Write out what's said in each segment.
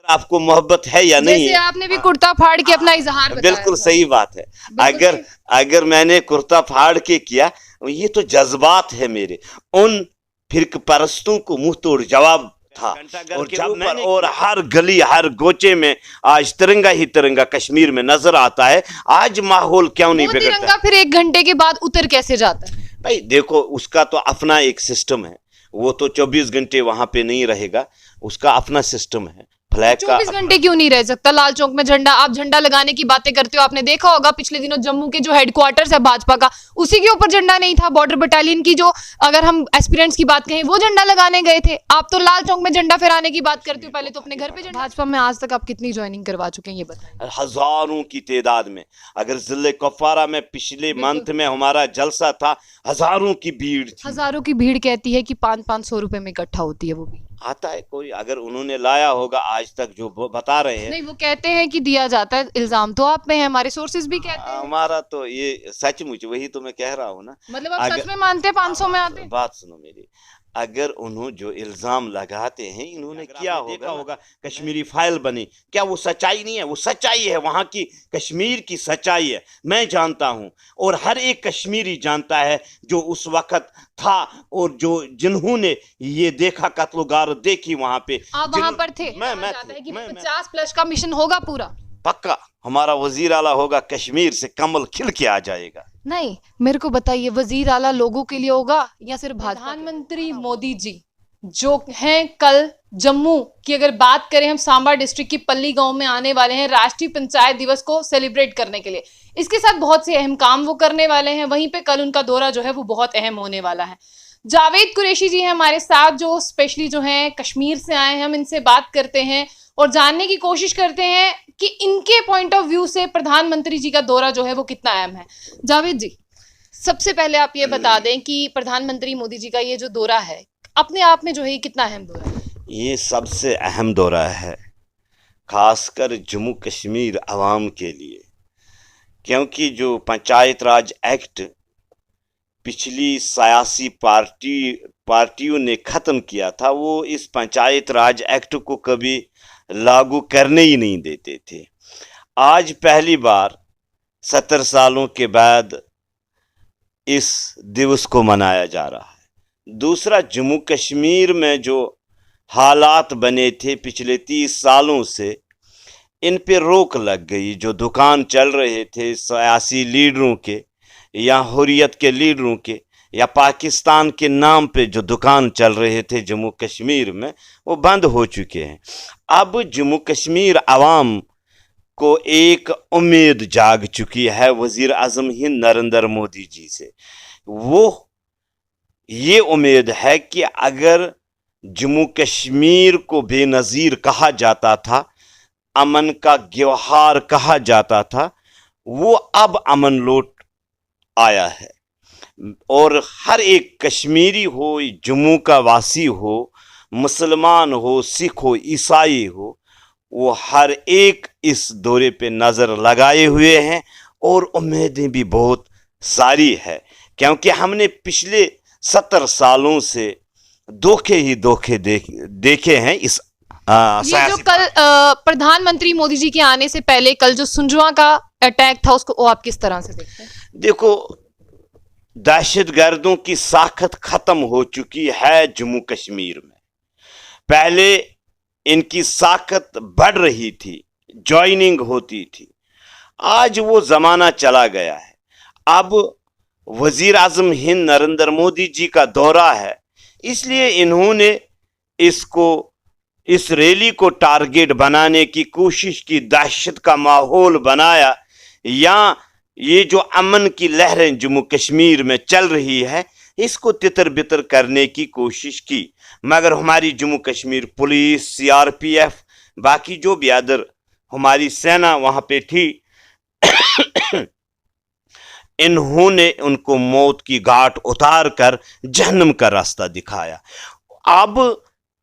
आपको मोहब्बत है या नहीं जैसे है। आपने भी कुर्ता फाड़ के अपना इजहार बताया बिल्कुल था। सही बात है। अगर अगर मैंने कुर्ता फाड़ के किया, ये तो जज्बात है मेरे, उन फिरक परस्तों को मुंह तोड़ जवाब था। और जब मैंने और हर गली हर गोचे में आज तिरंगा ही तिरंगा कश्मीर में नजर आता है। आज माहौल क्यों नहीं वो बिगड़ता? तिरंगा फिर 1 घंटे के बाद उतर कैसे जाता है? भाई देखो, उसका तो अपना एक सिस्टम है, वो तो 24 घंटे वहां पे नहीं रहेगा, उसका अपना सिस्टम है। फ्लैग का 24 घंटे क्यों नहीं रह सकता? लाल चौक में झंडा, आप झंडा लगाने की बातें करते हो, आपने देखा होगा पिछले दिनों जम्मू के जो हेडक्वार्टर्स है भाजपा का, उसी के ऊपर झंडा नहीं था। बॉर्डर बटालियन की जो, अगर हम एस्पिरेंट्स की बात कहें, वो झंडा लगाने गए थे। आप तो लाल चौक में झंडा फहराने की बात करते हो, पहले तो अपने घर पे झंडा। भाजपा में आज तक आप कितनी ज्वाइनिंग करवा चुके हैं ये बताएं? हजारों की तादाद में। अगर जिले कुपवारा में पिछले मंथ में हमारा जलसा था, हजारों की भीड़ थी। हजारों की भीड़ कहती है कि 500-500 रुपए में इकट्ठा होती है वो भी। आता है कोई, अगर उन्होंने लाया होगा आज तक जो बता रहे हैं। नहीं, वो कहते हैं कि दिया जाता है, इल्जाम तो आप पे है, हमारे सोर्सेज भी कहते हैं। हमारा तो ये सचमुच, वही तो मैं कह रहा हूँ ना। मतलब आप सच में मानते हैं 500 में आते हैं? बात सुनो मेरी, अगर उन्होंने जो इल्जाम लगाते हैं, इन्होंने किया होगा कश्मीरी फाइल बनी, क्या वो सच्चाई नहीं है? वो सच्चाई है, वहां की कश्मीर की सच्चाई है। मैं जानता हूं और हर एक कश्मीरी जानता है जो उस वक्त था और जो जिन्होंने ये देखा, कत्लोगार देखी वहां पे। आप वहां पर थे? मैं है कि 50+ का मिशन होगा पूरा। पक्का हमारा वजीर आला होगा, कश्मीर से कमल खिल के आ जाएगा। नहीं, मेरे को बताइए, वजीर आला लोगों के लिए होगा या सिर्फ प्रधानमंत्री मोदी जी जो हैं कल जम्मू की, अगर बात करें हम, सांबा डिस्ट्रिक्ट की पल्ली गांव में आने वाले हैं राष्ट्रीय पंचायत दिवस को सेलिब्रेट करने के लिए। इसके साथ बहुत से अहम काम वो करने वाले हैं। वहीं पे कल उनका दौरा जो है वो बहुत अहम होने वाला है। जावेद कुरैशी जी हैं हमारे साथ, जो स्पेशली जो हैं कश्मीर से आए हैं। हम इनसे बात करते हैं और जानने की कोशिश करते हैं कि इनके पॉइंट ऑफ व्यू से प्रधानमंत्री जी का दौरा जो है वो कितना अहम है। जावेद जी, सबसे पहले आप ये बता दें कि प्रधानमंत्री मोदी जी का ये जो दौरा है अपने आप में जो है ये कितना अहम दौरा है? ये सबसे अहम दौरा है, खासकर जम्मू कश्मीर अवाम के लिए, क्योंकि जो पंचायत राज एक्ट पिछली सियासी पार्टियों ने ख़त्म किया था, वो इस पंचायत राज एक्ट को कभी लागू करने ही नहीं देते थे। आज पहली बार 70 सालों के बाद इस दिवस को मनाया जा रहा है। दूसरा, जम्मू कश्मीर में जो हालात बने थे पिछले 30 सालों से, इन पे रोक लग गई। जो दुकान चल रहे थे सियासी लीडरों के या हुर्रियत के लीडरों के या पाकिस्तान के नाम पे जो दुकान चल रहे थे जम्मू कश्मीर में, वो बंद हो चुके हैं। अब जम्मू कश्मीर अवाम को एक उम्मीद जाग चुकी है वजीर आजम हिंद नरेंद्र मोदी जी से। वो ये उम्मीद है कि अगर जम्मू कश्मीर को बेनज़ीर कहा जाता था, अमन का ग्योहार कहा जाता था, वो अब अमन लौट आया है। और हर एक कश्मीरी हो, जम्मू का वासी हो, मुसलमान हो, सिख हो, ईसाई हो, वो हर एक इस दौरे पे नज़र लगाए हुए हैं और उम्मीदें भी बहुत सारी है, क्योंकि हमने पिछले 70 सालों से धोखे ही धोखे देखे हैं। इस ये जो कल प्रधानमंत्री मोदी जी के आने से पहले कल जो सुंजवा का अटैक था, उसको वो आप किस तरह से देखते हैं? देखो, दहशतगर्दों की साखत खत्म हो चुकी है जम्मू कश्मीर में। पहले इनकी साखत बढ़ रही थी, ज्वाइनिंग होती थी, आज वो जमाना चला गया है। अब वजीर आजम हिंद नरेंद्र मोदी जी का दौरा है, इसलिए इन्होंने इस रैली को टारगेट बनाने की कोशिश की, दहशत का माहौल बनाया, या ये जो अमन की लहरें जम्मू कश्मीर में चल रही है इसको तितर बितर करने की कोशिश की। मगर हमारी जम्मू कश्मीर पुलिस, सीआरपीएफ, बाकी जो भी अदर हमारी सेना वहाँ पे थी, इन्होंने उनको मौत की घाट उतार कर जहन्नम का रास्ता दिखाया। अब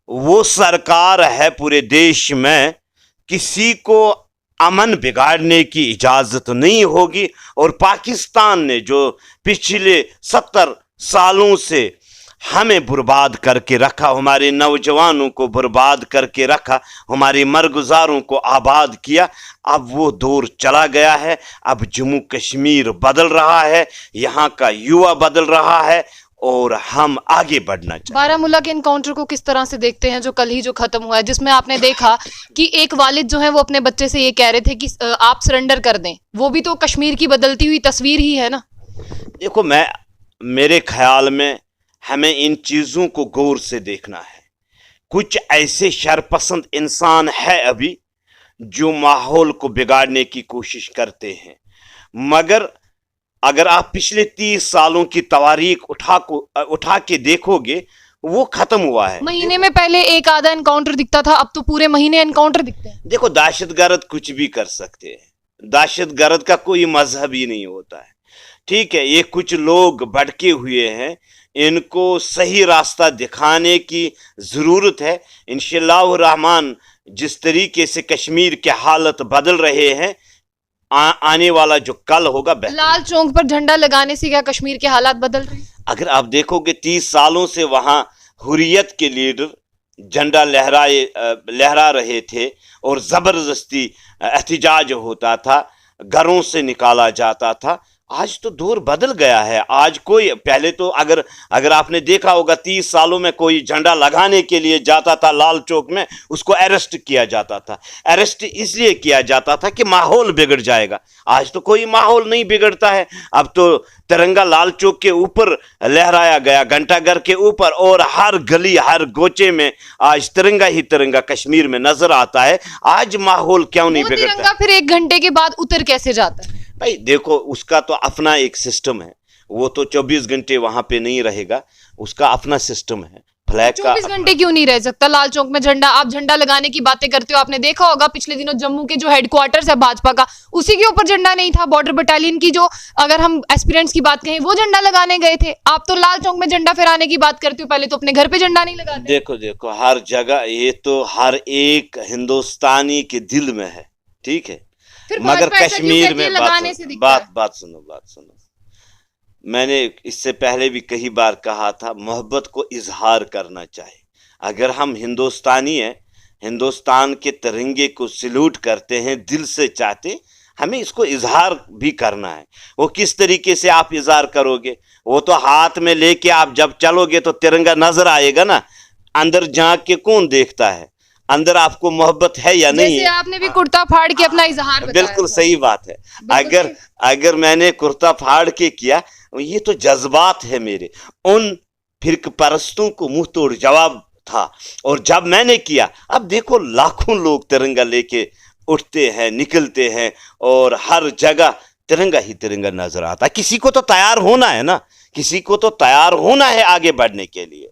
वो सरकार है पूरे देश में, किसी को अमन बिगाड़ने की इजाज़त नहीं होगी। और पाकिस्तान ने जो पिछले 70 सालों से हमें बर्बाद करके रखा, हमारे नौजवानों को बर्बाद करके रखा, हमारे मरगुजारों को आबाद किया। अब वो दौर चला गया है। अब जम्मू कश्मीर बदल रहा है, यहाँ का युवा बदल रहा है और हम आगे बढ़ना चाहिए। बारामूला के एनकाउंटर को किस तरह से देखते हैं, जो कल ही जो खत्म हुआ है, जिसमें आपने देखा कि एक वालिद जो है वो अपने बच्चे से ये कह रहे थे कि आप सरेंडर कर दें, वो भी तो कश्मीर की बदलती हुई तस्वीर ही है ना। देखो, मेरे ख्याल में हमें इन चीज़ों को गौर से देखना है। कुछ ऐसे शरपसंद इंसान है अभी जो माहौल को बिगाड़ने की कोशिश करते हैं, मगर अगर आप पिछले 30 सालों की तवारीख उठा के देखोगे, वो खत्म हुआ है। महीने में पहले एक आधा एनकाउंटर दिखता था, अब तो पूरे महीने एनकाउंटर दिखते हैं। देखो, दहशतगर्द कुछ भी कर सकते हैं, दहशतगर्द का कोई मजहब ही नहीं होता है। ठीक है, ये कुछ लोग भटके हुए हैं, इनको सही रास्ता दिखाने की ज़रूरत है। इंशाअल्लाह रहमान जिस तरीके से कश्मीर के हालत बदल रहे हैं, आने वाला जो कल होगा बेहतर। लाल चौक पर झंडा लगाने से क्या कश्मीर के हालात बदल रहे हैं? अगर आप देखोगे 30 सालों से वहाँ हुर्रियत के लीडर झंडा लहरा रहे थे और ज़बरदस्ती एहतिजाज होता था, घरों से निकाला जाता था। आज तो दौर बदल गया है। आज कोई, पहले तो अगर आपने देखा होगा 30 सालों में कोई झंडा लगाने के लिए जाता था लाल चौक में, उसको अरेस्ट किया जाता था। अरेस्ट इसलिए किया जाता था कि माहौल बिगड़ जाएगा। आज तो कोई माहौल नहीं बिगड़ता है। अब तो तिरंगा लाल चौक के ऊपर लहराया गया, घंटाघर के ऊपर, और हर गली हर गोचे में आज तिरंगा ही तिरंगा कश्मीर में नजर आता है। आज माहौल क्यों नहीं बिगड़ता? तिरंगा फिर 1 घंटे के बाद उतर कैसे जाता है? भाई देखो, उसका तो अपना एक सिस्टम है, वो तो 24 घंटे वहां पे नहीं रहेगा, उसका अपना सिस्टम है। फ्लैग का 24 घंटे क्यों नहीं रह सकता? लाल चौक में झंडा, आप झंडा लगाने की बातें करते हो, आपने देखा होगा पिछले दिनों जम्मू के जो हेडक्वार्टर्स है भाजपा का, उसी के ऊपर झंडा नहीं था। बॉर्डर बटालियन की जो, अगर हम एस्पिरेंट्स की बात कहें, वो झंडा लगाने गए थे। आप तो लाल चौक में झंडा फहराने की बात करते हो, पहले तो अपने घर पे झंडा नहीं लगाते। देखो हर जगह, ये तो हर एक हिंदुस्तानी के दिल में है, ठीक है, मगर कश्मीर में बात सुनो। मैंने इससे पहले भी कई बार कहा था, मोहब्बत को इजहार करना चाहिए। अगर हम हिंदुस्तानी हैं, हिंदुस्तान के तिरंगे को सैल्यूट करते हैं, दिल से चाहते, हमें इसको इजहार भी करना है। वो किस तरीके से आप इजहार करोगे? वो तो हाथ में लेके आप जब चलोगे तो तिरंगा नजर आएगा ना, अंदर झांक के कौन देखता है? अंदर आपको मोहब्बत है या नहीं? जैसे आपने भी कुर्ता फाड़ के अपना इजहार बताया। बिल्कुल सही बात है। अगर मैंने कुर्ता फाड़ के किया, ये तो जज्बात है मेरे। उन फिरक परस्तों को मुंह तोड़ जवाब था, और जब मैंने किया, अब देखो लाखों लोग तिरंगा लेके उठते हैं, निकलते हैं, और हर जगह तिरंगा ही तिरंगा नजर आता है। किसी को तो तैयार होना है ना, किसी को तो तैयार होना है आगे बढ़ने के लिए।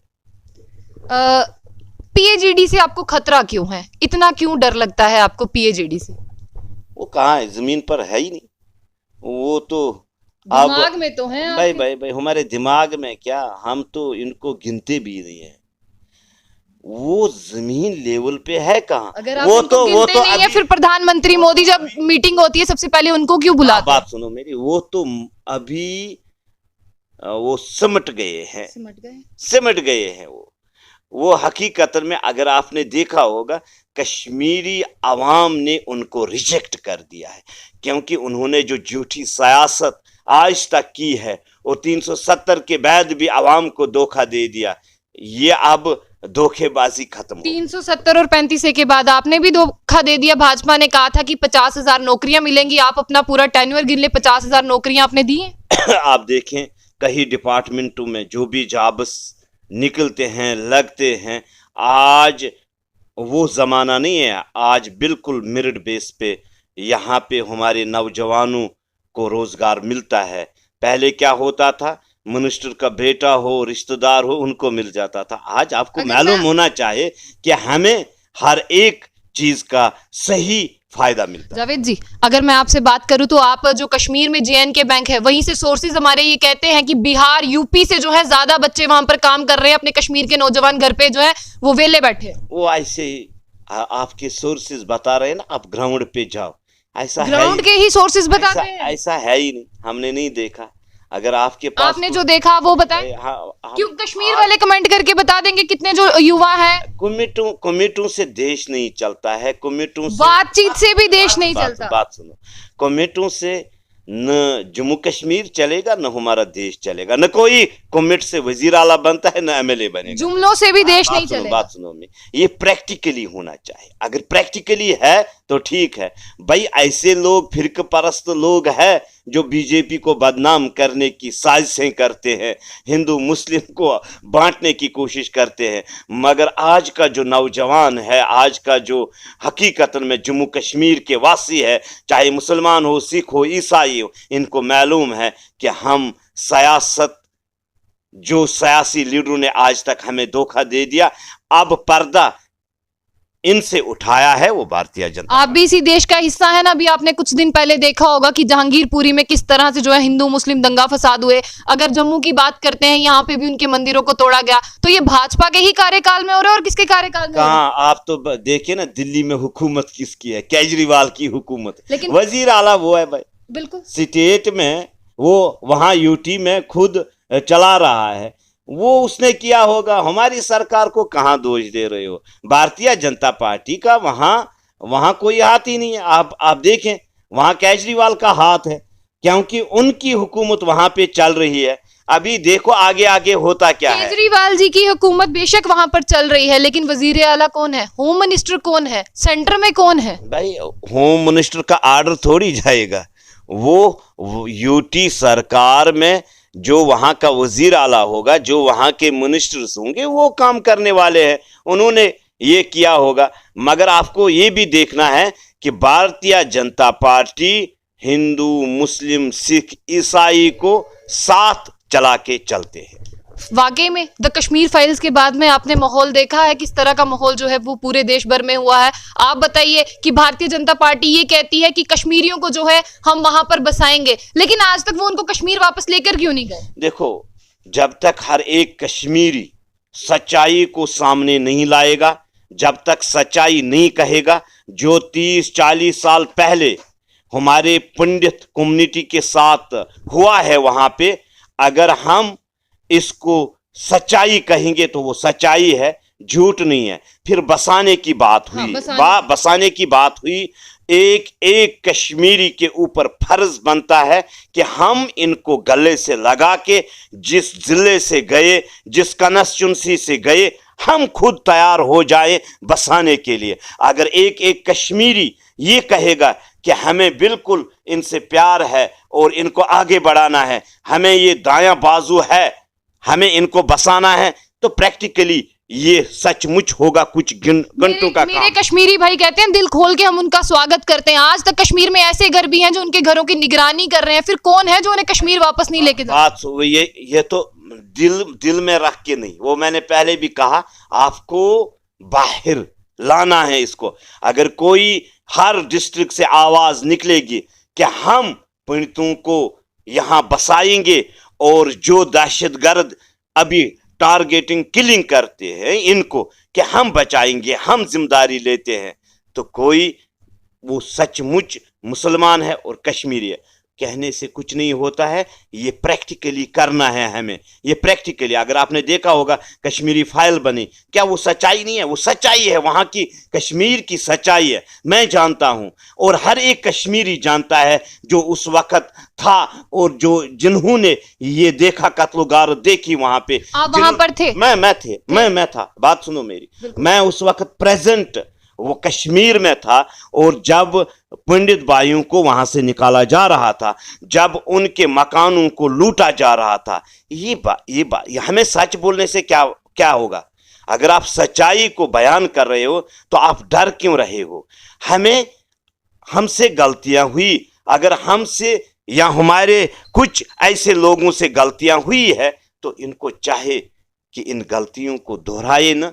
पीएजीडी से आपको खतरा क्यों है? इतना क्यों डर लगता है आपको पीएजीडी से? वो कहाँ है? जमीन पर है ही नहीं। वो तो दिमाग में तो है भाई हमारे दिमाग में क्या, हम तो इनको गिनते भी नहीं है। वो जमीन लेवल पे है कहाँ? अगर आप वो तो नहीं है, फिर प्रधानमंत्री मोदी जब मीटिंग होती है सबसे पहले उनको क्यों बुलाते हैं? बात सुनो मेरी, वो तो अभी वो सिमट गए हैं वो हकीकत में अगर आपने देखा होगा, कश्मीरी अवाम ने उनको रिजेक्ट कर दिया है, क्योंकि उन्होंने जो झूठी सियासत आज तक की है, वो 370 के बाद भी अवाम को धोखा दे दिया। ये अब धोखेबाजी खत्म हो। 370 और 35 के बाद आपने भी धोखा दे दिया। भाजपा ने कहा था कि 50,000 नौकरियां मिलेंगी, आप अपना पूरा टेन्योर गिन ले, 50,000 नौकरियां आपने दी हैं। आप देखें, कई डिपार्टमेंटों में जो भी जॉब्स निकलते हैं, लगते हैं, आज वो ज़माना नहीं है। आज बिल्कुल मेरिट बेस पे यहाँ पे हमारे नौजवानों को रोज़गार मिलता है। पहले क्या होता था, मिनिस्टर का बेटा हो, रिश्तेदार हो, उनको मिल जाता था। आज आपको मालूम होना चाहिए कि हमें हर एक चीज़ का सही फायदा मिलता है। जावेद जी, अगर मैं आपसे बात करूं तो आप जो कश्मीर में जेएनके बैंक है, वहीं से सोर्सेज हमारे ये कहते हैं कि बिहार यूपी से जो है ज्यादा बच्चे वहां पर काम कर रहे हैं, अपने कश्मीर के नौजवान घर पे जो है वो वेले बैठे। वो ऐसे ही आपके सोर्सेज बता रहे हैं ना, आप ग्राउंड पे जाओ, ऐसा ग्राउंड के ही सोर्सेज बताते हैं। ऐसा है ही नहीं, हमने नहीं देखा। اگر آپ کے پاس آپ نے جو دیکھا وہ بتائیں. کیوں کشمیر والے کمنٹ کر کے بتا دیں گے کتنے جو یوا ہیں. کمیٹوں سے دیش نہیں چلتا ہے, کمیٹوں سے بات چیت سے بھی دیش نہیں چلتا. بات سنو, کمیٹوں سے نہ جموں کشمیر چلے گا نہ ہمارا دیش چلے گا. نہ کوئی کمیٹ سے وزیر اعلیٰ بنتا ہے نہ ایم ایل اے بنے گا. جملوں سے بھی دیش نہیں چلے گا. بات سنو, میں یہ پریکٹیکلی ہونا چاہیے. اگر پریکٹیکلی ہے تو ٹھیک ہے بھائی. ایسے لوگ فرقہ پرست لوگ ہیں جو بی جے پی کو بدنام کرنے کی سازشیں کرتے ہیں, ہندو مسلم کو بانٹنے کی کوشش کرتے ہیں. مگر آج کا جو نوجوان ہے, آج کا جو حقیقت میں جموں کشمیر کے واسی ہے, چاہے مسلمان ہو, سکھ ہو, عیسائی ہو, ان کو معلوم ہے کہ ہم سیاست, جو سیاسی لیڈروں نے آج تک ہمیں دھوکہ دے دیا, اب پردہ ان سے اٹھایا ہے وہ بھارتیہ جنتا. آپ بھی اسی دیش کا حصہ ہے نا. ابھی آپ نے کچھ دن پہلے دیکھا ہوگا کہ جہانگیر پوری میں کس طرح سے جو ہے ہندو مسلم دنگا فساد ہوئے. اگر جموں کی بات کرتے ہیں, یہاں پہ بھی ان کے مندروں کو توڑا گیا. تو یہ بھاجپا کے ہی کاریہ کال میں ہو رہا ہے اور کس کے کاریہ کال میں؟ کہاں آپ تو دیکھیں نا, دلی میں حکومت کس کی ہے؟ کیجریوال کی حکومت. لیکن وزیر اعلیٰ وہ ہے بھائی. بالکل اسٹیٹ میں وہ وہاں یو ٹی میں خود چلا رہا ہے, وہ اس نے کیا ہوگا. ہماری سرکار کو کہاں دوش دے رہے ہو؟ بھارتیہ جنتا پارٹی کا وہاں کوئی ہاتھ ہی نہیں ہے. آپ دیکھیں وہاں کیجریوال کا ہاتھ ہے, کیونکہ ان کی حکومت وہاں پہ چل رہی ہے. ابھی دیکھو آگے ہوتا کیا ہے. کیجریوال جی کی حکومت بے شک وہاں پر چل رہی ہے, لیکن وزیر اعلیٰ کون ہے, ہوم منسٹر کون ہے, سینٹر میں کون ہے؟ بھائی ہوم منسٹر کا آرڈر تھوڑی جائے گا. وہ یو ٹی سرکار میں جو وہاں کا وزیر اعلیٰ ہوگا, جو وہاں کے منسٹرز ہوں گے, وہ کام کرنے والے ہیں, انہوں نے یہ کیا ہوگا. مگر آپ کو یہ بھی دیکھنا ہے کہ بھارتیہ جنتا پارٹی ہندو مسلم سکھ عیسائی کو ساتھ چلا کے چلتے ہیں. واقعی میں دا کشمیر فائلز کے بعد میں آپ نے ماحول دیکھا ہے کس طرح کا ماحول جو ہے وہ پورے دیش بھر میں ہوا ہے. آپ بتائیے کہ بھارتیہ جنتا پارٹی یہ کہتی ہے کہ کشمیریوں کو جو ہے ہم وہاں پر بسائیں گے, لیکن آج تک وہ ان کو کشمیر واپس لے کر کیوں نہیں گئے؟ دیکھو, جب تک ہر ایک کشمیری سچائی کو سامنے نہیں لائے گا, جب تک سچائی نہیں کہے گا, جو 30-40 سال پہلے ہمارے پنڈت کمیونٹی کے ساتھ ہوا ہے وہاں پہ, اگر ہم اس کو سچائی کہیں گے تو وہ سچائی ہے, جھوٹ نہیں ہے. پھر بسانے کی بات ہوئی, بسانے کی بات ہوئی. ایک کشمیری کے اوپر فرض بنتا ہے کہ ہم ان کو گلے سے لگا کے, جس ضلع سے گئے, جس کنسٹیٹوئنسی سے گئے, ہم خود تیار ہو جائیں بسانے کے لیے. اگر ایک کشمیری یہ کہے گا کہ ہمیں بالکل ان سے پیار ہے اور ان کو آگے بڑھانا ہے, ہمیں یہ دایاں بازو ہے, ہمیں ان کو بسانا ہے, تو پریکٹیکلی یہ سچ مچ ہوگا کچھ گھنٹوں کا کام. میرے کشمیری بھائی کہتے ہیں دل کھول کے ہم ان کا سواگت کرتے ہیں. آج تک کشمیر میں ایسے گھر بھی ہیں جو ان کے گھروں کی نگرانی کر رہے ہیں, پھر کون ہے جو انہیں کشمیر واپس نہیں لے کے جا؟ یہ تو دل میں رکھ کے نہیں, وہ میں نے پہلے بھی کہا, آپ کو باہر لانا ہے اس کو. اگر کوئی ہر ڈسٹرکٹ سے آواز نکلے گی کہ ہم پنڈتوں کو یہاں بسائیں گے, اور جو دہشت گرد ابھی ٹارگیٹنگ کلنگ کرتے ہیں ان کو کہ ہم بچائیں گے, ہم ذمہ داری لیتے ہیں, تو کوئی وہ سچ مچ مسلمان ہے اور کشمیری ہے. کہنے سے کچھ نہیں ہوتا ہے, یہ پریکٹیکلی کرنا ہے ہمیں. یہ پریکٹیکلی, اگر آپ نے دیکھا ہوگا کشمیری فائل بنی, کیا وہ سچائی نہیں ہے؟ وہ سچائی ہے, وہاں کی کشمیر کی سچائی ہے. میں جانتا ہوں اور ہر ایک کشمیری جانتا ہے جو اس وقت تھا اور جنہوں نے یہ دیکھا, قتل و غارت دیکھی وہاں پہ. آپ وہاں پر تھے؟ میں تھا. بات سنو میری, میں اس وقت پریزنٹ وہ کشمیر میں تھا, اور جب پنڈت بھائیوں کو وہاں سے نکالا جا رہا تھا, جب ان کے مکانوں کو لوٹا جا رہا تھا, یہ بات ہمیں سچ بولنے سے کیا ہوگا؟ اگر آپ سچائی کو بیان کر رہے ہو تو آپ ڈر کیوں رہے ہو؟ ہم سے غلطیاں ہوئی, اگر ہم سے یا ہمارے کچھ ایسے لوگوں سے غلطیاں ہوئی ہے تو ان کو چاہے کہ ان غلطیوں کو دہرائے نہ.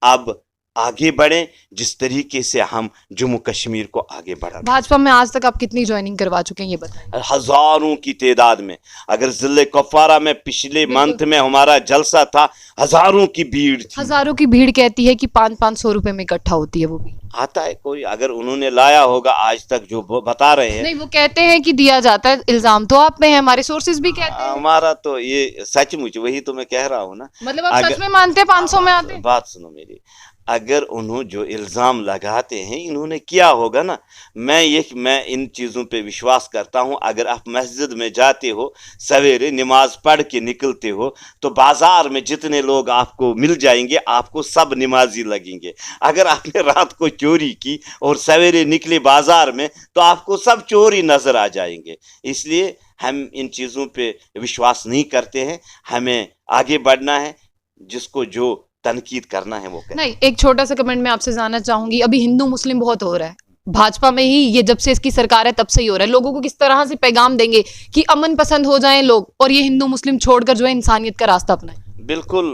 اب आगे बढ़ें जिस तरीके से हम जम्मू कश्मीर को आगे बढ़ा। भाजपा में आज तक आप कितनी ज्वाइनिंग करवा चुके हैं ये बताइए। हजारों की तादाद में, अगर जिले कुपवारा में पिछले मंथ में हमारा जलसा था, हजारों की भीड़ थी। हजारों की भीड़ कहती है कि 500-500 रुपए में इकट्ठा होती है, वो भी आता है कोई, अगर उन्होंने लाया होगा आज तक जो वो बता रहे हैं। नहीं, वो कहते हैं कि दिया जाता है, इल्जाम तो आप पे है, हमारे सोर्सेज भी कहते हैं। हमारा तो ये सचमुच, वही तो मैं कह रहा हूँ ना। मतलब आप सच में मानते हैं 500 में आते हैं? बात सुनो मेरी, अगर उन्होंने जो इल्ज़ाम लगाते हैं इन्होंने किया होगा ना। मैं इन चीज़ों पे विश्वास करता हूँ। अगर आप मस्जिद में जाते हो, सवेरे नमाज पढ़ के निकलते हो, तो बाज़ार में जितने लोग आपको मिल जाएंगे, आपको सब नमाजी लगेंगे। अगर आपने रात को चोरी की और सवेरे निकले बाज़ार में, तो आपको सब चोरी नज़र आ जाएंगे। इसलिए हम इन चीज़ों पे विश्वास नहीं करते हैं। हमें आगे बढ़ना है, जिसको जो तनकीद करना है वो करें। नहीं, एक छोटा सा कमेंट मैं आपसे जानना चाहूंगी। अभी हिंदू मुस्लिम बहुत हो रहा है भाजपा में ही, ये जब से इसकी सरकार है तब से ही हो रहा है। लोगों को किस तरह से पैगाम देंगे कि अमन पसंद हो जाएं लोग और ये हिंदू मुस्लिम छोड़कर जो है इंसानियत का रास्ता अपनाएं? बिल्कुल,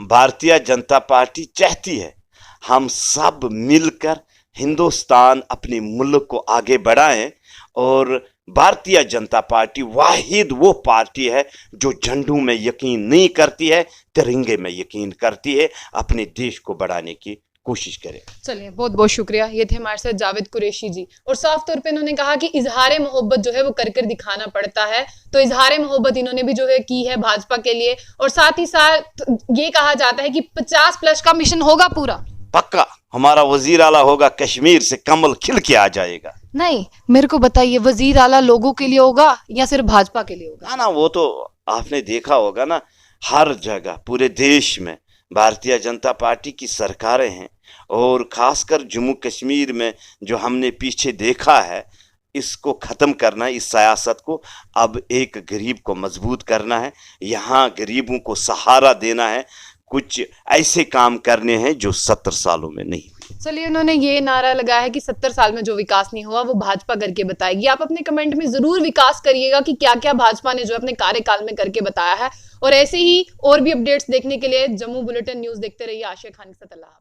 भारतीय जनता पार्टी चाहती है हम सब मिलकर हिंदुस्तान, अपने मुल्क को आगे बढ़ाएं। और भारतीय जनता पार्टी वाहिद वो पार्टी है जो झंडों में यकीन नहीं करती है, तिरंगे में यकीन करती है। अपने देश को बढ़ाने की कोशिश करें। चलिए, बहुत बहुत शुक्रिया। ये थे हमारे साथ जावेद कुरैशी जी, और साफ तौर पे इन्होंने कहा कि इजहार मोहब्बत जो है वो कर कर दिखाना पड़ता है। तो इजहार मोहब्बत इन्होंने भी जो है की है भाजपा के लिए, और साथ ही साथ ये कहा जाता है कि 50+ का मिशन होगा पूरा पक्का। हमारा वजीर आला होगा, कश्मीर से कमल खिल के आ जाएगा। नहीं, मेरे को बताइए, वजीर आला लोगों के लिए होगा या सिर्फ भाजपा के लिए होगा? ना, वो तो आपने देखा होगा ना, हर जगह पूरे देश में भारतीय जनता पार्टी की सरकारें हैं। और खासकर जम्मू कश्मीर में जो हमने पीछे देखा है, इसको ख़त्म करना है, इस सियासत को। अब एक गरीब को मजबूत करना है, यहाँ गरीबों को सहारा देना है। कुछ ऐसे काम करने हैं जो 70 सालों में नहीं हुए। चलिए, उन्होंने ये नारा लगाया है कि 70 साल में जो विकास नहीं हुआ वो भाजपा करके बताएगी। आप अपने कमेंट में जरूर विकास करिएगा कि क्या क्या भाजपा ने जो अपने कार्यकाल में करके बताया है। और ऐसे ही और भी अपडेट्स देखने के लिए जम्मू बुलेटिन न्यूज़ देखते रहिए। आशिया खान के साथ। अल्लाह।